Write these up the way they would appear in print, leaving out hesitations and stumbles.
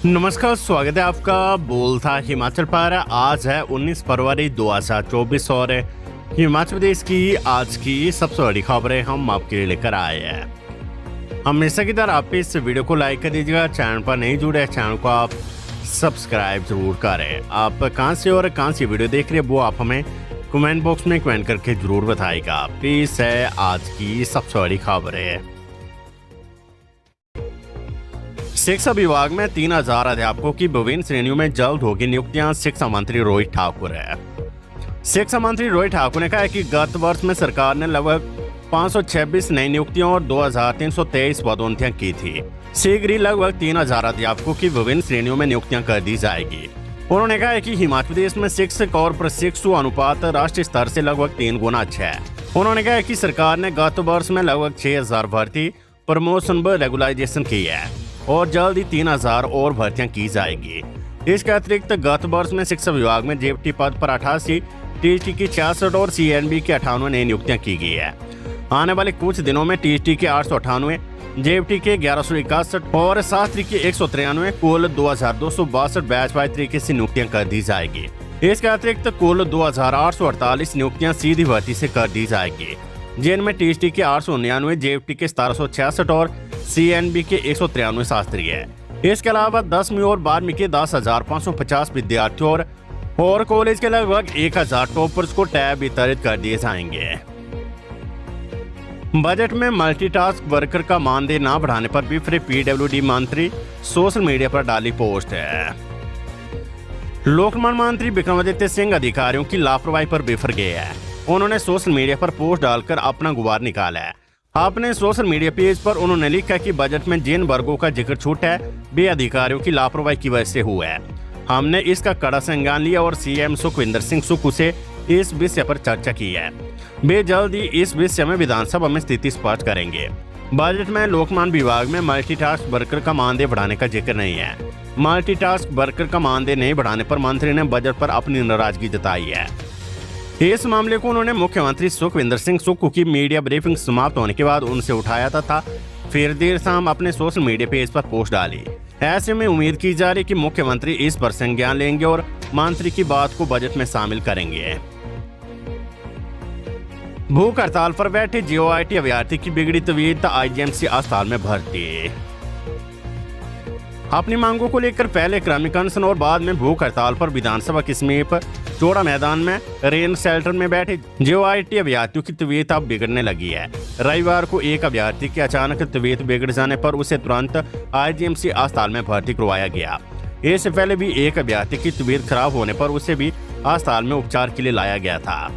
नमस्कार, स्वागत है आपका बोलता हिमाचल पर। आज है 19 फरवरी 2024 और हिमाचल प्रदेश की आज की सबसे बड़ी खबरें हम आपके लिए लेकर आए हैं। हमेशा की तरह आप इस वीडियो को लाइक कर दीजिएगा। चैनल पर नहीं जुड़े चैनल को आप सब्सक्राइब जरूर करें। आप कहां से और कहां से वीडियो देख रहे हैं वो आप हमें कमेंट बॉक्स में कमेंट करके जरूर बताइएगा। प्लीज है आज की सबसे बड़ी खबरें। शिक्षा विभाग में 3000 अध्यापकों की विभिन्न श्रेणियों में जल्द होगी नियुक्तियां, शिक्षा मंत्री रोहित ठाकुर है। शिक्षा मंत्री रोहित ठाकुर ने कहा है कि गत वर्ष में सरकार ने लगभग 526 नई नियुक्तियों और 2323 पदोन्नतियां की थी। शीघ्र ही लगभग 3000 अध्यापकों की विभिन्न श्रेणियों में नियुक्तियां कर दी जाएगी। उन्होंने कहा है कि हिमाचल प्रदेश में शिक्षक और प्रशिक्षु अनुपात राष्ट्रीय स्तर से लगभग 3 गुना अच्छा है। उन्होंने कहा कि सरकार ने गत वर्ष में लगभग 6000 भर्ती प्रमोशन व रेगुलाइजेशन की है और जल्द ही 3000 और भर्तियां की जाएगी। इसके अतिरिक्त गत वर्ष में शिक्षा विभाग में जेपटी पद पर 88, टीटी की 66 और सीएनबी की 98 नई नियुक्तियां की गई है। आने वाले कुछ दिनों में टीटी के 898, जेपटी के 1161 और शास्त्री के 193 कुल 2262 बैच वाइज तरीके से नियुक्तियां कर दी जाएगी। इसके अतिरिक्त कुल 2848 नियुक्तियां सीधी भर्ती से कर दी जाएगी, जिनमें टीटी के 899, जेपटी के 1766 और सीएनबी के 193 शास्त्री है। इसके अलावा 10वीं और 12वीं के 10,550 विद्यार्थियों और कॉलेज के लगभग 1000 टॉपर्स को टैब वितरित कर दिए जाएंगे। बजट में मल्टीटास्क वर्कर का मानदेय न बढ़ाने पर बिफरे पीडब्ल्यूडी मंत्री, सोशल मीडिया पर डाली पोस्ट है। लोक निर्माण मंत्री विक्रमादित्य सिंह अधिकारियों की लापरवाही पर बिफर गए हैं। उन्होंने सोशल मीडिया पर पोस्ट डालकर अपना गुबार निकाला है। अपने सोशल मीडिया पेज पर उन्होंने लिखा कि बजट में जिन वर्गों का जिक्र छूटा है वे अधिकारियों की लापरवाही की वजह से हुआ है। हमने इसका कड़ा संज्ञान लिया और सीएम सुखविंदर सिंह सुक्खू से इस विषय पर चर्चा की है। वे जल्द ही इस विषय में विधानसभा में स्थिति स्पष्ट करेंगे। बजट में लोक निर्माण विभाग में मल्टीटास्क वर्कर का मानदेय बढ़ाने का जिक्र नहीं है। मल्टीटास्क वर्कर का मानदेय नहीं बढ़ाने पर मंत्री ने बजट पर अपनी नाराजगी जताई है। इस मामले को उन्होंने मुख्यमंत्री सुखविंदर सिंह सुक्खू की मीडिया ब्रीफिंग समाप्त होने के बाद उनसे उठाया था, फिर देर शाम अपने सोशल मीडिया पेज पर पोस्ट डाली। ऐसे में उम्मीद की जा रही कि मुख्यमंत्री इस पर संज्ञान लेंगे और मंत्री की बात को बजट में शामिल करेंगे। भूख हड़ताल पर बैठे जीओआईटी अभ्यर्थी की बिगड़ी तबीयत, आईजीएमसी अस्पताल में भर्ती। अपनी मांगों को लेकर पहले क्रमिक अनशन और बाद में भूख हड़ताल पर विधानसभा के समीप चौड़ा मैदान में रेन शेल्टर में बैठे जीओआईटी अभ्यर्थियों की तबीयत अब बिगड़ने लगी है। रविवार को एक अभ्यर्थी की अचानक तबीयत बिगड़ जाने पर उसे तुरंत आईजीएमसी अस्पताल में भर्ती करवाया गया। इससे पहले भी एक अभ्यर्थी की तबीयत खराब होने पर उसे भी अस्पताल में उपचार के लिए लाया गया था।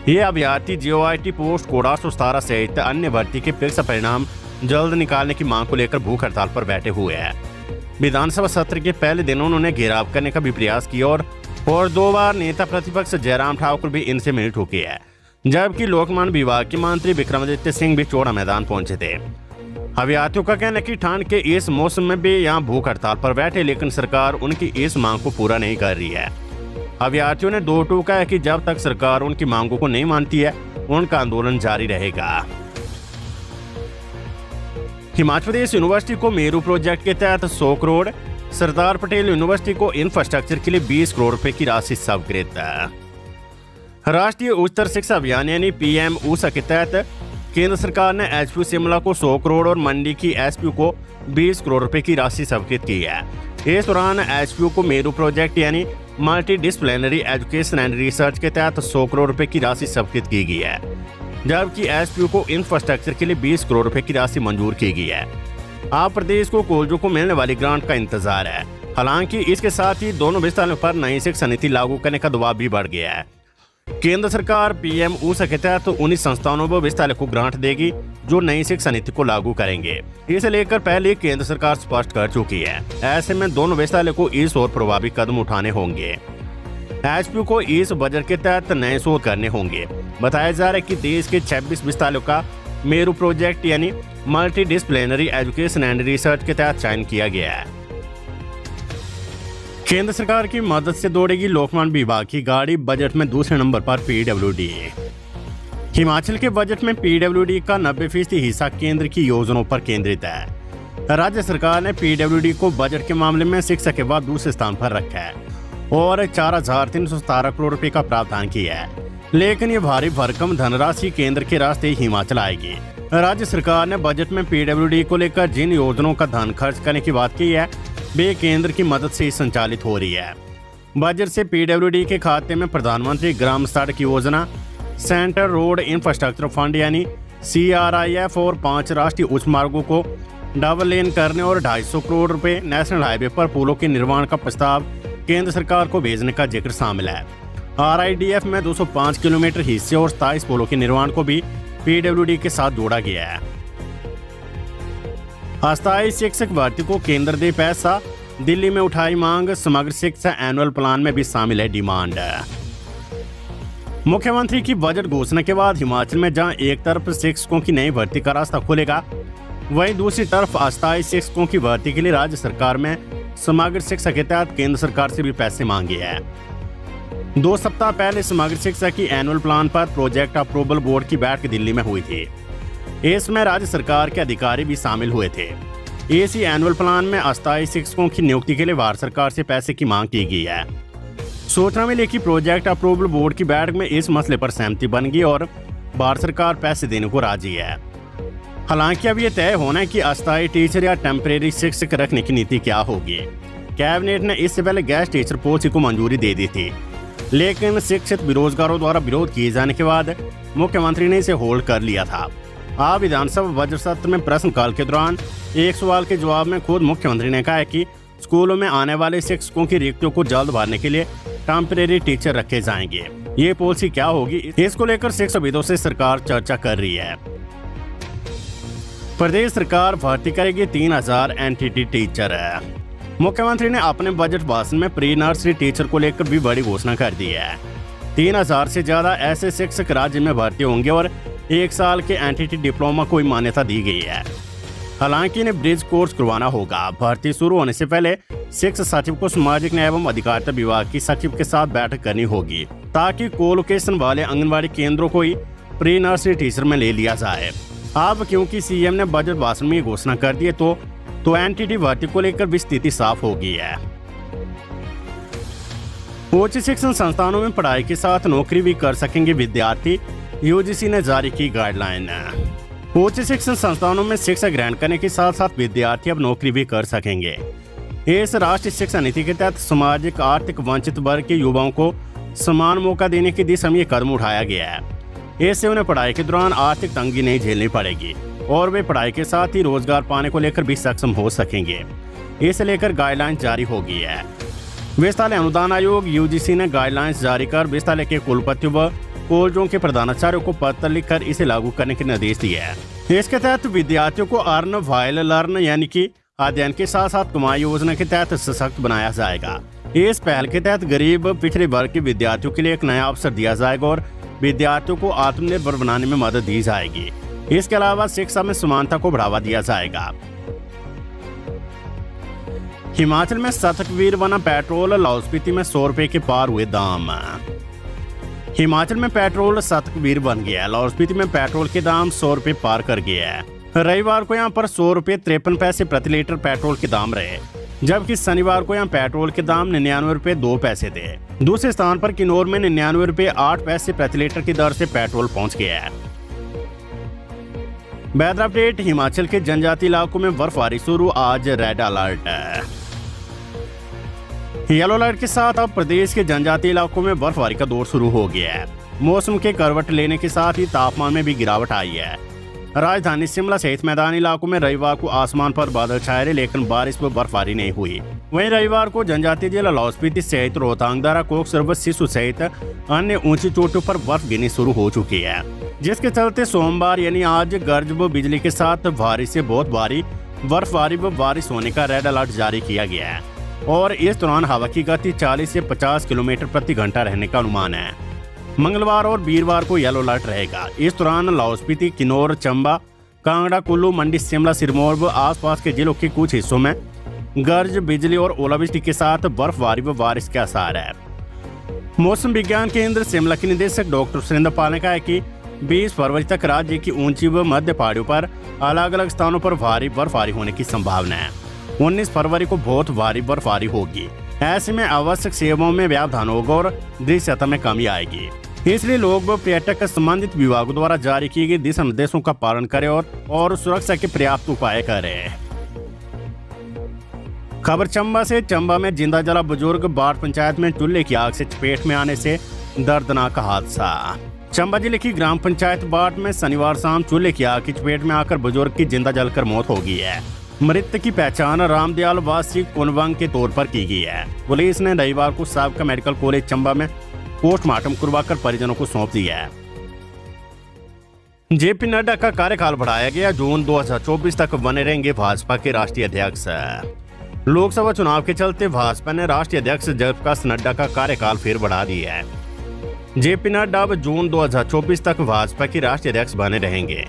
ये अभ्यर्थी जीओआईटी पोस्ट कोड 817 सहित अन्य भर्ती के परीक्षा परिणाम जल्द निकालने की मांग को लेकर भूख हड़ताल पर बैठे हुए हैं। विधानसभा सत्र के पहले दिन उन्होंने घेराव करने का भी प्रयास किया और 2 बार नेता प्रतिपक्ष जयराम ठाकुर भी इनसे मिल चुके हैं, जबकि लोक निर्माण विभाग के मंत्री विक्रमादित्य सिंह भी चौड़ा मैदान पहुंचे थे। अभ्यर्थियों का कहना है कि ठंड के इस मौसम में भी यहाँ भूख हड़ताल पर बैठे, लेकिन सरकार उनकी इस मांग को पूरा नहीं कर रही है। अभ्यर्थियों ने दो टूका है कि जब तक सरकार उनकी मांगों को नहीं मानती है उनका आंदोलन जारी रहेगा। हिमाचल प्रदेश यूनिवर्सिटी को मेरू प्रोजेक्ट के तहत 100 करोड़, सरदार पटेल यूनिवर्सिटी को इंफ्रास्ट्रक्चर के लिए 20 करोड़ रुपए की राशि स्वीकृत। राष्ट्रीय उच्चतर शिक्षा अभियान यानी पीएम ऊषा के तहत केंद्र सरकार ने एचपीयू शिमला को 100 करोड़ और मंडी की एसपीयू को 20 करोड़ रुपए की राशि स्वीकृत की है। इस दौरान एचपीयू को मेरू प्रोजेक्ट यानी multi disciplinary education and research के तहत 100 करोड़ रुपए की राशि स्वीकृत की गई है, जबकि एसपीयू को इंफ्रास्ट्रक्चर के लिए 20 करोड़ रुपए की राशि मंजूर की गई है। अब प्रदेश को कॉलेजों को मिलने वाली ग्रांट का इंतजार है। हालांकि इसके साथ ही दोनों विश्वविद्यालयों पर नई शिक्षा नीति लागू करने का दबाव भी बढ़ गया है। केंद्र सरकार पीएम ऊषा के तहत उन्हीं संस्थानों व विश्वविद्यालय को ग्रांट देगी जो नई शिक्षा नीति को लागू करेंगे। इसे लेकर पहले केंद्र सरकार स्पष्ट कर चुकी है। ऐसे में दोनों विश्वविद्यालय को इस और प्रभावी कदम उठाने होंगे। एचपीयू को इस बजट के तहत नए शोध करने होंगे। बताया जा रहा है कि देश के 26 विश्वविद्यालयों का मेरू प्रोजेक्ट यानी multi disciplinary education and research के तहत चयन किया गया है। केंद्र सरकार की मदद से दौड़ेगी लोक निर्माण विभाग की गाड़ी, बजट में दूसरे नंबर पर पीडब्ल्यूडी। हिमाचल के बजट में पीडब्ल्यूडी का 90% हिस्सा केंद्र की योजनाओं पर केंद्रित है। राज्य सरकार ने पीडब्ल्यूडी को बजट के मामले में शिक्षा के बाद दूसरे स्थान पर रखा है और 4,317 करोड़ रुपए का प्रावधान किया है। लेकिन ये भारी भरकम धनराशि केंद्र के रास्ते हिमाचल आएगी। राज्य सरकार ने बजट में पीडब्ल्यूडी को लेकर जिन योजनाओं का धन खर्च करने की बात की है वे केंद्र की मदद से संचालित हो रही है। बजट से पीडब्ल्यूडी के खाते में प्रधानमंत्री ग्राम सड़क योजना, सेंट्रल रोड इंफ्रास्ट्रक्चर फंड यानी CRIF और 5 राष्ट्रीय उच्च मार्गों को डबल लेन करने और 250 करोड़ रुपए नेशनल हाईवे पर पुलों के निर्माण का प्रस्ताव केंद्र सरकार को भेजने का जिक्र शामिल है। RIDF में 205 किलोमीटर हिस्से और 27 पुलों के निर्माण को भी पीडब्ल्यूडी के साथ जोड़ा गया है। अस्थायी शिक्षक भर्ती को केंद्र दे पैसा, दिल्ली में उठाई मांग, समग्र शिक्षा एनुअल प्लान में भी शामिल है डिमांड। मुख्यमंत्री की बजट घोषणा के बाद हिमाचल में जहां एक तरफ शिक्षकों की नई भर्ती का रास्ता खुलेगा, वहीं दूसरी तरफ अस्थायी शिक्षकों की भर्ती के लिए राज्य सरकार में समग्र शिक्षा के तहत केंद्र सरकार से भी पैसे मांगे हैं। 2 सप्ताह पहले समग्र शिक्षा की एनुअल प्लान पर प्रोजेक्ट अप्रूवल बोर्ड की बैठक दिल्ली में हुई थी। इसमें राज्य सरकार के अधिकारी भी शामिल हुए थे। इसी एनुअल प्लान में अस्थायी शिक्षकों की नियुक्ति के लिए भारत सरकार से पैसे की मांग की गई है। सूचना मिली कि प्रोजेक्ट अप्रूवल बोर्ड की बैठक में इस मसले पर सहमति बन गई और भारत सरकार पैसे देने को राजी है। हालांकि अब यह तय होना है कि अस्थायी टीचर या टेम्परेरी शिक्षक रखने की नीति क्या होगी। कैबिनेट ने इससे पहले गेस्ट टीचर पॉलिसी को मंजूरी दे दी थी, लेकिन शिक्षित बेरोजगारों द्वारा विरोध किए जाने के बाद मुख्यमंत्री ने इसे होल्ड कर लिया था। आज विधानसभा बजट सत्र में प्रश्नकाल के दौरान एक सवाल के जवाब में खुद मुख्यमंत्री ने कहा है कि स्कूलों में आने वाले शिक्षकों की रिक्तियों को जल्द भरने के लिए टेम्परेरी टीचर रखे जाएंगे। ये पॉलिसी क्या होगी, इसको लेकर शिक्षाविदों से सरकार चर्चा कर रही है। प्रदेश सरकार भर्ती करेगी 3,000 एनटीटी टीचर। मुख्यमंत्री ने अपने बजट भाषण में प्री नर्सरी टीचर को लेकर भी बड़ी घोषणा कर दी है। 3,000 से ज्यादा ऐसे शिक्षक राज्य में भर्ती होंगे और 1 साल के एनटीटी डिप्लोमा को मान्यता दी गई है। हालांकि इन्हें ब्रिज कोर्स करवाना होगा। भर्ती शुरू होने से पहले शिक्षा सचिव को सामाजिक न्याय एवं अधिकारिता विभाग की सचिव के साथ बैठक करनी होगी ताकि कोलोकेशन वाले आंगनबाड़ी केंद्रों को ही प्री नर्सरी टीचर में ले लिया जाए। अब क्योंकि सीएम ने बजट भाषण में घोषणा कर दी है तो एनटीटी भर्ती को लेकर भी स्थिति साफ हो गई है। उच्च शिक्षण संस्थानों में पढ़ाई के साथ नौकरी भी कर सकेंगे विद्यार्थी, यूजीसी ने जारी की गाइडलाइन। उच्च शिक्षण संस्थानों में शिक्षा ग्रहण करने के साथ साथ विद्यार्थी अब नौकरी भी कर सकेंगे। इस राष्ट्रीय शिक्षा नीति के तहत सामाजिक आर्थिक वंचित वर्ग के युवाओं को समान मौका देने की दिशा में कदम उठाया गया है। इससे उन्हें पढ़ाई के दौरान आर्थिक तंगी नहीं झेलनी पड़ेगी और वे पढ़ाई के साथ ही रोजगार पाने को लेकर भी सक्षम हो सकेंगे। इसे लेकर गाइडलाइन जारी हो गई है। विद्यालय अनुदान आयोग यूजीसी ने गाइडलाइंस जारी कर विद्यालय के कुलपतियों व कॉलेजों के प्रधानाचार्यों को पत्र लिखकर इसे लागू करने के निर्देश दिए हैं। इसके तहत विद्यार्थियों को अर्न व्हाइल लर्न यानी कि अध्ययन के साथ साथ कमाई योजना के तहत सशक्त बनाया जाएगा। इस पहल के तहत गरीब पिछड़े वर्ग के विद्यार्थियों के लिए एक नया अवसर दिया जाएगा और विद्यार्थियों को आत्मनिर्भर बनाने में मदद दी जाएगी। इसके अलावा शिक्षा में समानता को बढ़ावा दिया जाएगा। हिमाचल में शतकवीर बना पेट्रोल, लाहौल स्पीति में 100 रुपए के पार हुए दाम। हिमाचल में पेट्रोल शतकवीर बन गया है। लाहौल स्पीति में पेट्रोल के दाम 100 रुपए पार कर गया है। रविवार को यहाँ पर 100 रुपए 53 पैसे प्रति लीटर पेट्रोल के दाम रहे, जबकि शनिवार को यहाँ पेट्रोल के दाम 99 रुपए 2 पैसे थे। दूसरे स्थान पर किन्नौर में 99 रुपए 8 पैसे प्रति लीटर की दर से पेट्रोल पहुंच गया है। Weather update. हिमाचल के जनजातीय इलाकों में बर्फबारी शुरू, आज रेड अलर्ट है। येलो अलर्ट के साथ अब प्रदेश के जनजातीय इलाकों में बर्फबारी का दौर शुरू हो गया है। मौसम के करवट लेने के साथ ही तापमान में भी गिरावट आई है। राजधानी शिमला सहित मैदानी इलाकों में रविवार को आसमान पर बादल छाए रहे, लेकिन बारिश व बर्फबारी नहीं हुई। वहीं रविवार को जनजातीय जिला लाहौल स्पीति सहित रोहतांग दर्रा, कोकसर व सिसु सहित अन्य ऊंची चोटियों पर बर्फ गिरनी शुरू हो चुकी है, जिसके चलते सोमवार यानी आज गरज व बिजली के साथ भारी से बहुत भारी बर्फबारी व बारिश होने का रेड अलर्ट जारी किया गया है और इस दौरान हवा की गति 40 से 50 किलोमीटर प्रति घंटा रहने का अनुमान है। मंगलवार और वीरवार को येलो अलर्ट रहेगा। इस दौरान लाहौल स्पीति, किन्नौर, चंबा, कांगड़ा, कुल्लू, मंडी, शिमला, सिरमौर व आसपास के जिलों के कुछ हिस्सों में गरज, बिजली और ओलावृष्टि के साथ बर्फबारी व बारिश के आसार है। मौसम विज्ञान केंद्र शिमला के निदेशक डॉक्टर सुरेंद्र पाल ने कहा है कि 20 फरवरी तक राज्य की ऊंची व मध्य पहाड़ियों पर अलग अलग स्थानों पर भारी बर्फबारी होने की संभावना है। 19 फरवरी को बहुत भारी बर्फबारी होगी। ऐसे में आवश्यक सेवाओं में व्यवधान होगा और दृश्यता में कमी आएगी। इसलिए लोग व पर्यटक संबंधित विभागों द्वारा जारी किए गए दिशा निर्देशों का पालन करें और सुरक्षा के पर्याप्त उपाय करें। खबर चंबा से। चंबा में जिंदा जला बुजुर्ग बाट पंचायत में चूल्हे की आग से चपेट में आने से दर्दनाक हादसा। चंबा जिले की ग्राम पंचायत बाट में शनिवार शाम चूल्हे की आग की चपेट में आकर बुजुर्ग की जिंदा जलकर मौत हो गई है। मृतक की पहचान रामदयाल वासी कुनवंग के तौर पर की गई है। पुलिस ने रविवार को साबका मेडिकल कॉलेज चंबा में पोस्टमार्टम करवाकर परिजनों को सौंप दिया है। जेपी नड्डा का कार्यकाल बढ़ाया गया। जून 2024 तक बने रहेंगे भाजपा के राष्ट्रीय अध्यक्ष। लोकसभा चुनाव के चलते भाजपा ने राष्ट्रीय अध्यक्ष जगप्रकाश नड्डा का कार्यकाल फिर बढ़ा दिया है। जेपी नड्डा अब जून 2024 तक भाजपा के राष्ट्रीय अध्यक्ष बने रहेंगे।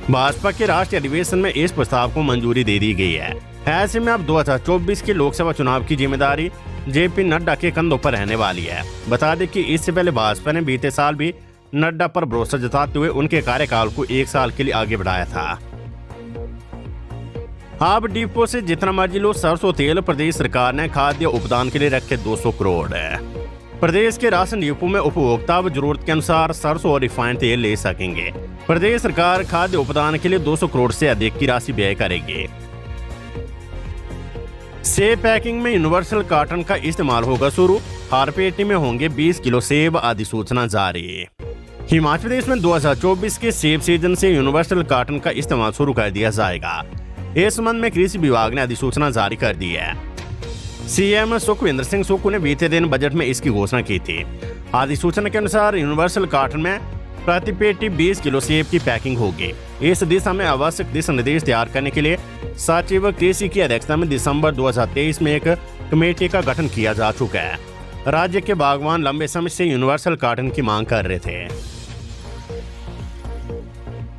भाजपा के राष्ट्रीय अधिवेशन में इस प्रस्ताव को मंजूरी दे दी गई है। ऐसे में अब 2024 के लोकसभा चुनाव की जिम्मेदारी जेपी नड्डा के कंधों पर रहने वाली है। बता दें कि इससे पहले भाजपा ने बीते साल भी नड्डा पर भरोसा जताते हुए उनके कार्यकाल को 1 साल के लिए आगे बढ़ाया था। अब डिपो से जितना मर्जी लो सरसों तेल। प्रदेश सरकार ने खाद्य उपदान के लिए रखे 200 करोड़। प्रदेश के राशन डिपो में उपभोक्ता अब जरूरत के अनुसार सरसों और रिफाइंड तेल ले सकेंगे। प्रदेश सरकार खाद्य उपदान के लिए 200 करोड़ से अधिक की राशि व्यय करेगी। सेब पैकिंग में यूनिवर्सल कार्टन का इस्तेमाल होगा शुरू। हर पेटी में होंगे 20 किलो सेब। अधिसूचना जारी। हिमाचल प्रदेश में 2024 के सेब सीजन से यूनिवर्सल कार्टन का इस्तेमाल शुरू कर दिया जाएगा। इस संबंध में कृषि विभाग ने अधिसूचना जारी कर दी है। सीएम सुखविंदर सिंह सुक्खू ने बीते दिन बजट में इसकी घोषणा की थी। अधिसूचना के अनुसार यूनिवर्सल कार्टन में प्रति पेटी 20 किलो सेब की पैकिंग होगी। इस दिशा में आवश्यक दिशा निर्देश तैयार करने के लिए सचिव कृषि की अध्यक्षता में दिसंबर 2023 में एक कमेटी का गठन किया जा चुका है। राज्य के बागवान लंबे समय से यूनिवर्सल कार्टन की मांग कर रहे थे।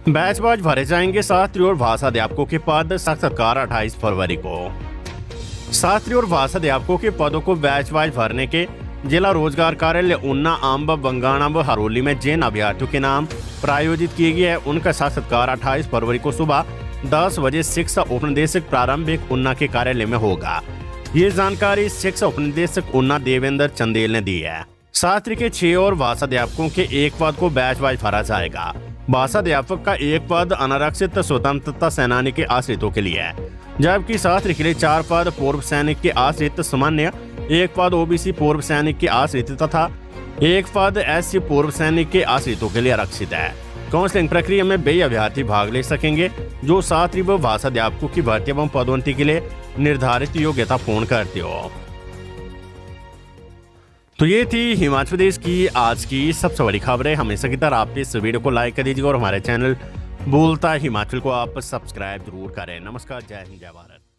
बैचवाइज भरे जाएंगे शास्त्री और भाषा अध्यापकों के पद। साक्षात्कार 28 फरवरी को। शास्त्री और भाषा अध्यापकों के पदों को बैचवाइज भरने के जिला रोजगार कार्यालय ऊना, आंबा, बंगाणा व हरोली में जिन अभ्यर्थियों के नाम प्रायोजित किए गए हैं उनका साक्षात्कार 28 फरवरी को सुबह 10 बजे शिक्षा उपनिदेशक प्रारंभिक ऊना के कार्यालय में होगा। ये जानकारी शिक्षा उपनिदेशक ऊना देवेंद्र चंदेल ने दी है। शास्त्री के 6 और भाषा अध्यापकों के 1 पद को बैचवाइज भरा जाएगा। भाषा अध्यापक का 1 पद अनारक्षित स्वतंत्रता सेनानी के आश्रितों के लिए है, जबकि शास्त्री के लिए 4 पद पूर्व सैनिक के आश्रित सामान्य, 1 पद ओबीसी पूर्व सैनिक के आश्रित तथा 1 पद एससी पूर्व सैनिक के आश्रितों के लिए आरक्षित है। काउंसलिंग प्रक्रिया में वे अभ्यर्थी भाग ले सकेंगे जो शास्त्री व भाषा अध्यापकों की भर्ती एवं पदोन्नति के लिए निर्धारित योग्यता पूर्ण करते हो। तो ये थी हिमाचल प्रदेश की आज की सबसे बड़ी खबरें। हमेशा की तरह आप इस वीडियो को लाइक कर दीजिएगा और हमारे चैनल बोलता हिमाचल को आप सब्सक्राइब जरूर करें। नमस्कार, जय हिंद, जय भारत।